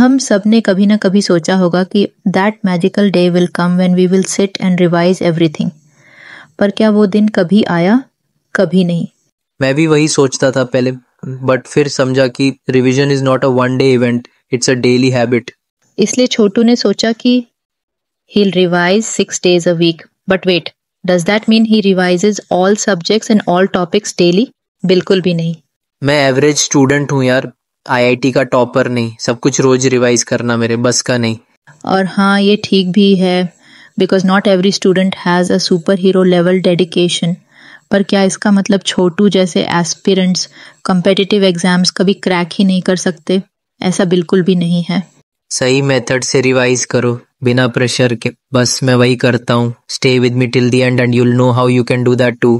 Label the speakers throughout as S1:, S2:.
S1: हम सब ने कभी ना कभी सोचा होगा कि that magical day will come when we will sit and revise everything, पर क्या वो दिन कभी आया? कभी नहीं।
S2: मैं भी वही सोचता था पहले, बट फिर समझा कि revision is not a one day event, it's a daily habit.
S1: इसलिए छोटू ने सोचा कि he'll revise 6 days a week. But wait, does that mean he revises all subjects and all topics daily? बिल्कुल भी नहीं।
S2: मैं एवरेज स्टूडेंट हूँ यार, आईआईटी का टॉपर नहीं। सब कुछ रोज रिवाइज करना मेरे बस का नहीं।
S1: और हाँ, ये ठीक भी है, because not every student has a superhero level dedication. पर क्या इसका मतलब छोटू जैसे एस्पिरेंट्स competitive एग्जाम्स कभी क्रैक ही नहीं कर सकते? ऐसा बिल्कुल भी नहीं है।
S2: सही मेथड से रिवाइज करो, बिना प्रेशर के। बस मैं वही करता हूँ। Stay with me till the end and you'll know how you can do that too.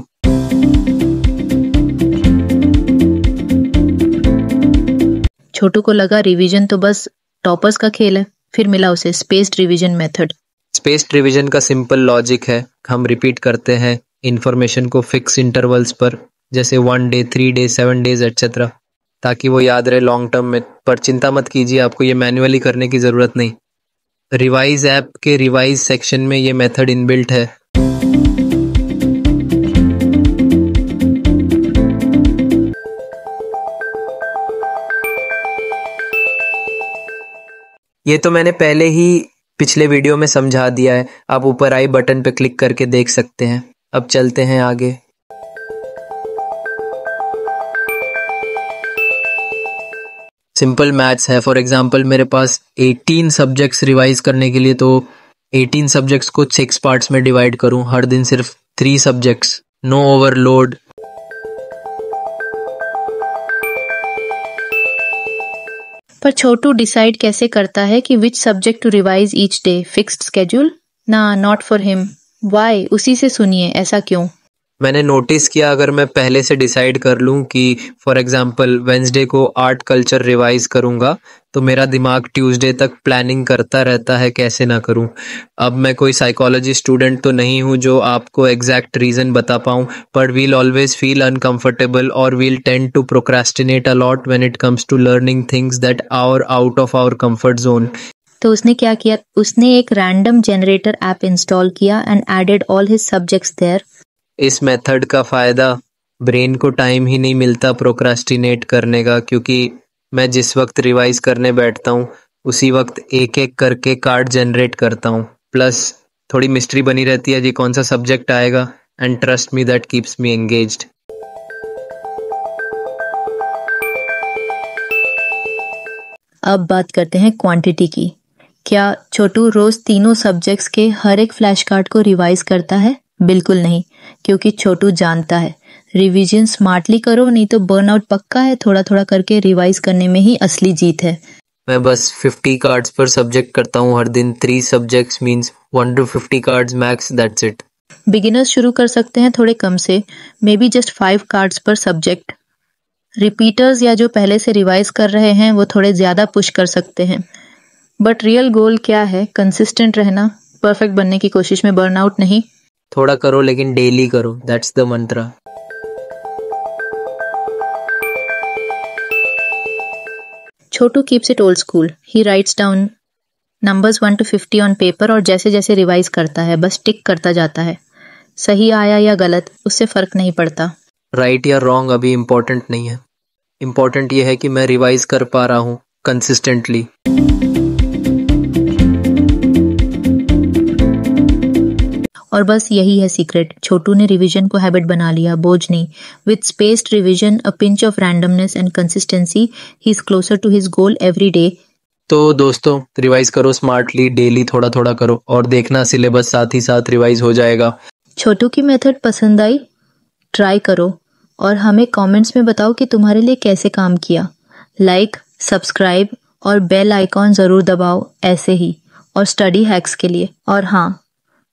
S1: छोटू को लगा रिवीजन तो बस टॉपर्स का खेल है, फिर मिला उसे spaced revision method.
S2: Spaced revision का सिंपल लॉजिक है, हम रिपीट करते हैं इन्फॉर्मेशन को फिक्स इंटरवल्स पर, जैसे 1 day, 3 days, 7 days एटसेट्रा, ताकि वो याद रहे लॉन्ग टर्म में। पर चिंता मत कीजिए, आपको ये मैन्युअली करने की ज़रूरत नहीं। रिवाइज ऐप के रिवाइज सेक्शन में ये मेथड इनबिल्ट है। ये तो मैंने पहले ही पिछले वीडियो में समझा दिया है, आप ऊपर आई बटन पे क्लिक करके देख सकते हैं। अब चलते हैं आगे। सिंपल मैथ्स है। फॉर एग्जांपल मेरे पास 18 सब्जेक्ट्स रिवाइज करने के लिए, तो 18 सब्जेक्ट्स को 6 पार्ट्स में डिवाइड करूं, हर दिन सिर्फ 3 सब्जेक्ट्स, नो ओवरलोड।
S1: पर छोटू डिसाइड कैसे करता है कि which subject to revise each day? Fixed schedule? ना, नॉट फॉर हिम। व्हाई? उसी से सुनिए, ऐसा क्यों?
S2: मैंने नोटिस किया, अगर मैं पहले से डिसाइड कर लूं कि फॉर एग्जांपल वेंसडे को आर्ट कल्चर रिवाइज करूंगा, तो मेरा दिमाग ट्यूसडे तक प्लानिंग करता रहता है कैसे ना करूं। अब मैं कोई साइकोलॉजी स्टूडेंट तो नहीं हूं जो आपको एग्जैक्ट रीजन बता पाऊं, पर वील ऑलवेज फील अनकंफर्टेबल और we'll tend to procrastinate a lot when it comes to learning things that are out of our comfort zone.
S1: तो उसने क्या किया? उसने एक रैंडम जनरेटर ऐप इंस्टॉल किया and added all his subjects there.
S2: इस method का फ़ायदा, ब्रेन को टाइम ही नहीं मिलता प्रोक्रास्टिनेट करने का, क्योंकि मैं जिस वक्त रिवाइज करने बैठता हूँ उसी वक्त एक एक करके कार्ड जनरेट करता हूँ। प्लस थोड़ी मिस्ट्री बनी रहती है कि कौन सा सब्जेक्ट आएगा, and trust me that keeps me engaged.
S1: अब बात करते हैं क्वांटिटी की। क्या छोटू रोज तीनों सब्जेक्ट्स के हर एक फ्लैश कार्ड को रिवाइज करता है? बिल्कुल नहीं, क्योंकि छोटू जानता है रिवीजन स्मार्टली करो, नहीं तो बर्नआउट पक्का है। थोड़ा थोड़ा करके रिवाइज करने में ही असली जीत है।
S2: मैं बस 50 कार्ड्स पर सब्जेक्ट करता हूँ हर दिन। 3 subjects means 1 to 50 cards max, that's it.
S1: Beginners शुरू कर सकते हैं थोड़े कम से, मे बी जस्ट 5 कार्ड्स पर सब्जेक्ट। रिपीटर्स या जो पहले से रिवाइज कर रहे हैं वो थोड़े ज्यादा पुश कर सकते हैं। बट रियल गोल क्या है? कंसिस्टेंट रहना, परफेक्ट बनने की कोशिश में, बर्नआउट नहीं।
S2: थोड़ा करो लेकिन डेली करो, that's the Mantra.
S1: Chhotu keeps it old school. He rights down numbers 1 to 50 on paper और जैसे जैसे रिवाइज करता है बस टिक करता जाता है। सही आया या गलत, उससे फर्क नहीं पड़ता।
S2: राइट या रॉन्ग अभी इम्पोर्टेंट नहीं है। इम्पोर्टेंट ये है कि मैं रिवाइज कर पा रहा हूँ कंसिस्टेंटली।
S1: और बस यही है सीक्रेट। छोटू ने रिवीजन को हैबिट बना लिया, बोझ नहीं। With spaced revision, a pinch of randomness and consistency, he is closer to his goal every day.
S2: तो दोस्तों, रिवाइज करो स्मार्टली, डेली थोड़ा थोड़ा करो, और देखना सिलेबस साथ ही साथ रिवाइज हो जाएगा।
S1: छोटू की मेथड पसंद आई? ट्राई करो और हमें कमेंट्स में बताओ कि तुम्हारे लिए कैसे काम किया। लाइक, सब्सक्राइब और बेल आइकॉन जरूर दबाओ ऐसे ही, और स्टडी हैक्स के लिए। और हाँ,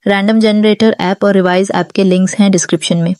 S1: रैंडम जनरेटर ऐप और रिवाइज ऐप के लिंक्स हैं डिस्क्रिप्शन में।